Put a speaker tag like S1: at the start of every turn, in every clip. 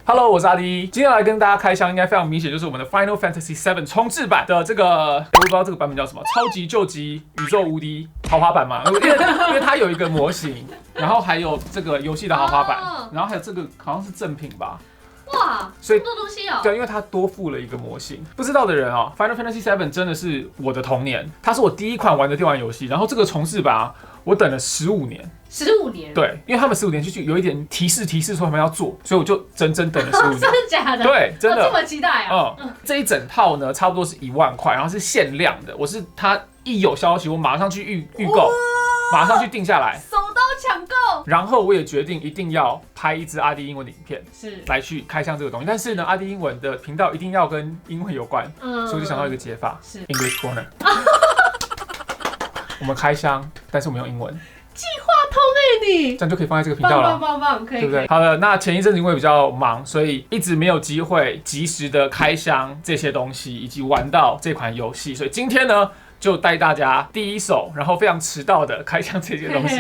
S1: Hello， 我是阿滴，今天来跟大家开箱，应该非常明显，就是我们的 Final Fantasy 7重置版的这个，我不知道这个版本叫什么，超级救急宇宙无敌豪华版嘛，因为它有一个模型，然后还有这个游戏的豪华版，然后还有这个好像是正品吧。
S2: 哇，
S1: 所以
S2: 这么多东西哦。
S1: 对，因为它多附了一个模型。不知道的人哦 ，Final Fantasy 7真的是我的童年，它是我第一款玩的电玩游戏。然后这个重置版啊，我等了15年。
S2: 15年？
S1: 对，因为他们15年就有一点提示说他们要做，所以我就整等了15年。
S2: 真的假的？
S1: 对，真的。
S2: 我这么期待啊！
S1: 这一整套呢，差不多是1万块，然后是限量的。我是它一有消息，我马上去预购，马上去定下来。
S2: 手刀抢购。
S1: 然后我也决定一定要拍一支阿滴英文的影片，
S2: 是来
S1: 去开箱这个东西。但是呢，阿滴英文的频道一定要跟英文有关，所以我就想到一个解法，是 English Corner。我们开箱，但是我们用英文。
S2: 计划通你，
S1: 这样就可以放在这个频道了，
S2: 棒，可以，
S1: 对不对？好的，那前一阵子因为比较忙，所以一直没有机会及时的开箱这些东西，以及玩到这款游戏，所以今天呢，就带大家第一手，然后非常迟到的开箱这些东西。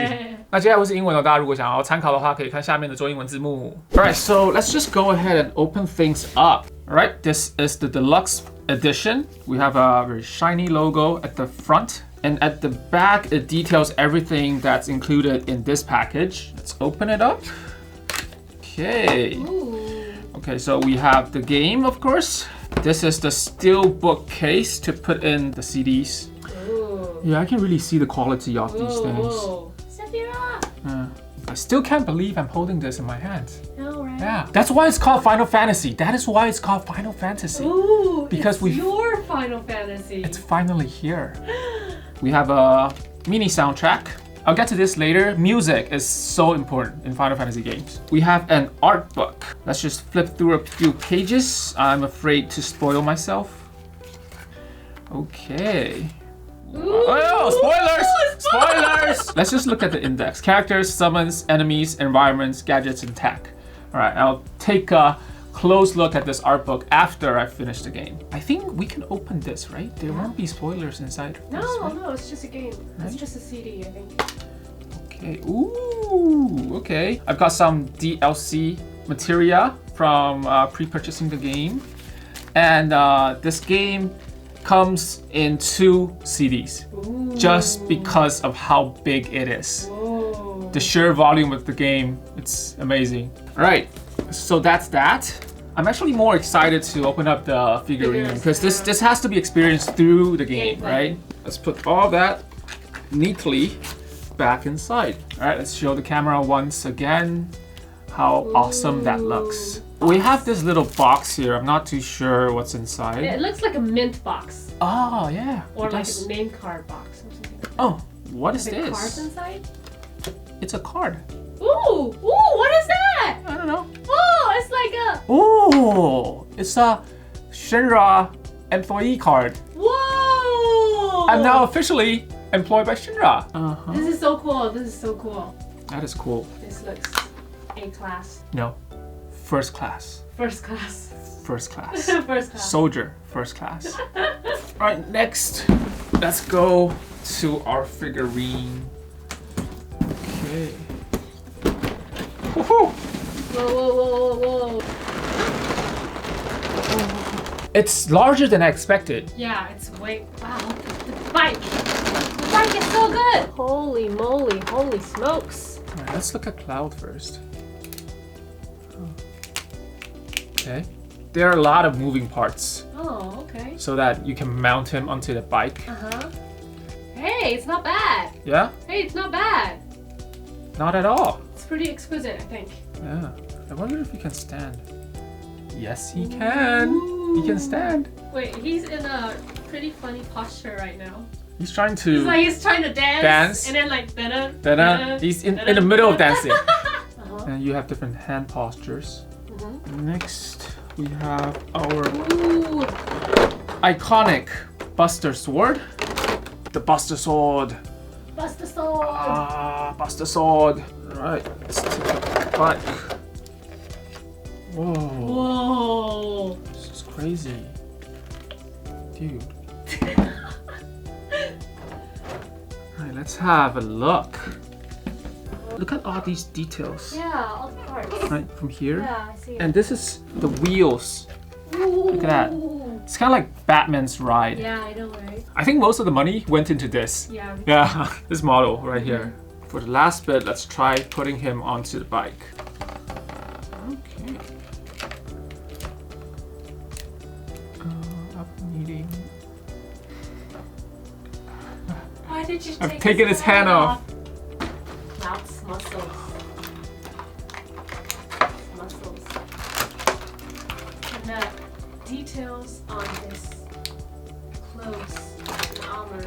S1: 那接下来会是英文哦，大家如果想要参考的话，可以看下面的中英文字幕。Alright, so let's just go ahead and open things up. Alright, this is the Deluxe Edition. We have a very shiny logo at the front. And at the back, it details everything that's included in this package. Let's open it up. Okay. Okay, so we have the game, of course. This is the steelbook case to put in the CDs. Yeah, I can really see the quality of these things. I still can't believe I'm holding this in my hands.
S2: No, right?
S1: Yeah, that's why it's called Final Fantasy. That is why it's called Final Fantasy.
S2: Ooh,
S1: because
S2: it's your Final Fantasy.
S1: It's finally here. We have a mini soundtrack. I'll get to this later. Music is so important in Final Fantasy games. We have an art book. Let's just flip through a few pages. I'm afraid to spoil myself. Okay. Oh, spoilers! Spoilers! Let's just look at the index. Characters, summons, enemies, environments, gadgets, and tech. All right, I'll take a close look at this art book after I finish the game. I think we can open this, right? There won't be spoilers inside.
S2: No,
S1: this, right?
S2: no, it's just a game.
S1: Right?
S2: It's just a CD, I think.
S1: Okay. Ooh, okay. I've got some DLC materia from pre-purchasing the game. And this game comes in 2 CDs. Ooh. Just because of how big it is. Whoa. The sheer volume of the game, it's amazing. All right, so that's that. I'm actually more excited to open up the figurine because this has to be experienced through the game, right? Let's put all that neatly back inside. All right, let's show the camera once again how awesome that looks. We have this little box here. I'm not too sure what's inside.
S2: It looks like a mint box.
S1: Oh, yeah.
S2: Or like a name card box or something.
S1: Oh, what is this?
S2: Cards inside?
S1: It's a card.
S2: Ooh, what is that?
S1: I don't know.
S2: Oh, it's like a...
S1: Oh, it's a Shinra employee card.
S2: Whoa!
S1: I'm now officially employed by Shinra.
S2: This is so cool.
S1: That is cool.
S2: This looks A-class.
S1: No, first class.
S2: First class.
S1: First class.
S2: First class.
S1: Soldier, first class. All right, next, let's go to our figurine. Okay. Woohoo!
S2: Whoa.
S1: It's larger than I expected.
S2: Yeah, it's way... Wow. The bike is so good. Holy moly, holy smokes.
S1: All right, let's look at Cloud first. Okay. There are a lot of moving parts.
S2: Oh, okay.
S1: So that you can mount him onto the bike.
S2: Hey, it's not bad.
S1: Yeah?
S2: Hey, it's not bad.
S1: Not at all.
S2: It's pretty exquisite, I think.
S1: Yeah. I wonder if he can stand. Yes, he can. Ooh. He can stand.
S2: Wait, he's in a pretty funny posture right now.
S1: He's trying to...
S2: He's trying to dance. And then like... Da-da.
S1: He's in the middle of dancing. And you have different hand postures. Next, we have our iconic Buster Sword. The Buster Sword.
S2: Buster Sword.
S1: Buster Sword. Right, let's take a bike. Whoa. This is crazy. Dude. Alright, let's have a look. Look at all these details.
S2: Yeah, all the parts. parts.
S1: right from here.
S2: Yeah, I see it.
S1: And this is the wheels. Look at that. It's kind of like Batman's ride.
S2: Yeah, I know, right?
S1: I think most of the money went into this.
S2: Yeah.
S1: Yeah, this model right here. For the last bit, let's try putting him onto the bike. Okay. Up meeting.
S2: Why did you take
S1: I've taken his hand off.
S2: That's muscles. Muscles. And the details on his clothes and armor.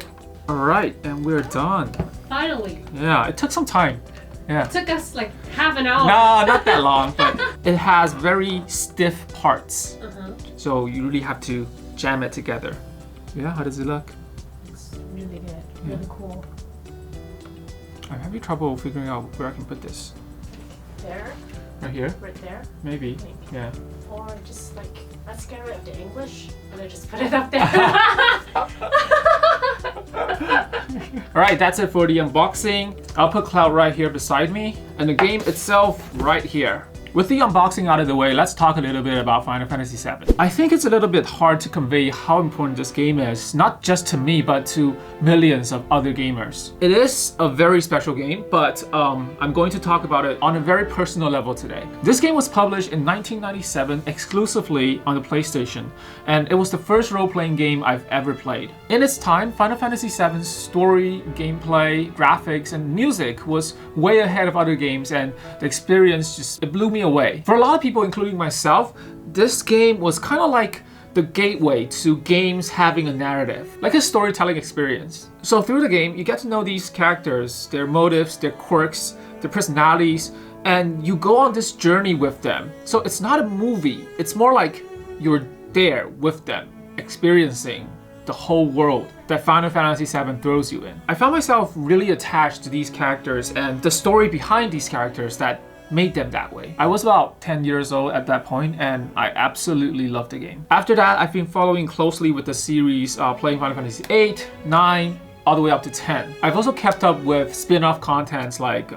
S1: All right, and we're done.
S2: Finally.
S1: Yeah, it took some time. Yeah.
S2: It took us like half an hour.
S1: No, not that long, but it has very stiff parts.
S2: Uh-huh.
S1: So you really have to jam it together. Yeah, how does it look?
S2: It's really good. Really cool.
S1: I'm having trouble figuring out where I can put this.
S2: There.
S1: Right here?
S2: Right there.
S1: Maybe.
S2: Maybe.
S1: Yeah.
S2: Or just like, let's get rid of the English and then just put it up there.
S1: Alright, that's it for the unboxing. I'll put Cloud right here beside me and the game itself right here. With the unboxing out of the way, let's talk a little bit about Final Fantasy VII. I think it's a little bit hard to convey how important this game is, not just to me, but to millions of other gamers. It is a very special game, but I'm going to talk about it on a very personal level today. This game was published in 1997 exclusively on the PlayStation, and it was the first role-playing game I've ever played. In its time, Final Fantasy VII's story, gameplay, graphics, and music was way ahead of other games, and the experience it blew me away. For a lot of people, including myself, this game was kind of like the gateway to games having a narrative, like a storytelling experience. So through the game, you get to know these characters, their motives, their quirks, their personalities, and you go on this journey with them. So it's not a movie, it's more like you're there with them, experiencing the whole world that Final Fantasy VII throws you in. I found myself really attached to these characters and the story behind ththese characters that made them that way. I was about 10 years old at that point and I absolutely loved the game. After that, I've been following closely with the series, playing Final Fantasy 8, 9, all the way up to 10. I've also kept up with spin-off contents like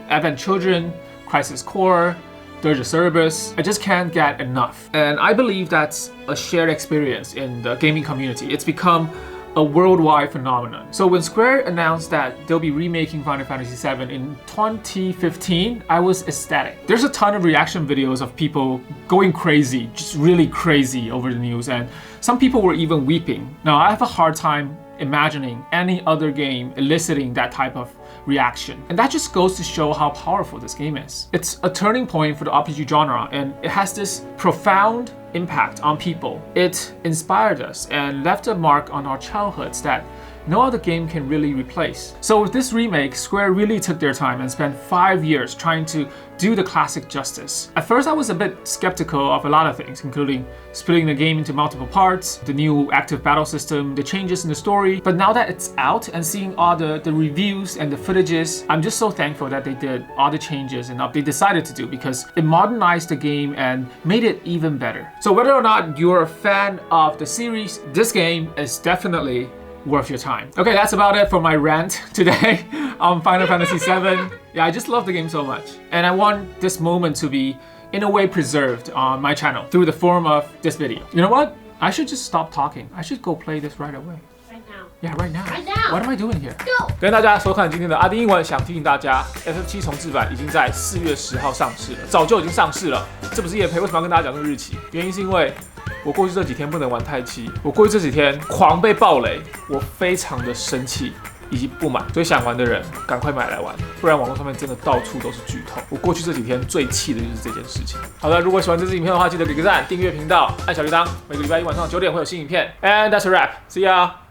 S1: Advent Children, Crisis Core, Dirge of Cerberus. I just can't get enough. And I believe that's a shared experience in the gaming community. It's become a worldwide phenomenon. So when Square announced that they'll be remaking Final Fantasy VII in 2015, I was ecstatic. There's a ton of reaction videos of people going crazy, just really crazy over the news, and some people were even weeping. Now, I have a hard time imagining any other game eliciting that type of reaction. And that just goes to show how powerful this game is. It's a turning point for the RPG genre, and it has this profound impact on people. It inspired us and left a mark on our childhoods that no other game can really replace. So with this remake, Square really took their time and spent 5 years trying to do the classic justice. At first, I was a bit skeptical of a lot of things, including splitting the game into multiple parts, the new active battle system, the changes in the story. But now that it's out and seeing all the reviews and the footages, I'm just so thankful that they did all the changes and they decided to do, because it modernized the game and made it even better. So whether or not you're a fan of the series, this game is definitely worth your time. Okay, that's about it for my rant today on Final Fantasy VII. Yeah, I just love the game so much. And I want this moment to be, in a way, preserved on my channel through the form of this video. You know what? I should just stop talking. I should go play this right away.
S2: Right now.
S1: Yeah, right now.
S2: Right now.
S1: What am I doing here?
S2: Go!
S1: 跟大家收看今天的阿滴英文，想提醒大家 ，FF7 重制版已经在4月10号上市了，早就已经上市了。这不是业配，为什么要跟大家讲这个日期？原因是因为我过去这几天不能玩太七，我过去这几天狂被暴雷，我非常的生气以及不满，所以想玩的人赶快买来玩，不然网络上面真的到处都是剧透。我过去这几天最气的就是这件事情。好的，如果喜欢这支影片的话，记得给个赞，订阅频道，按小铃铛，每个礼拜一晚上9点会有新影片。And that's a wrap. See ya.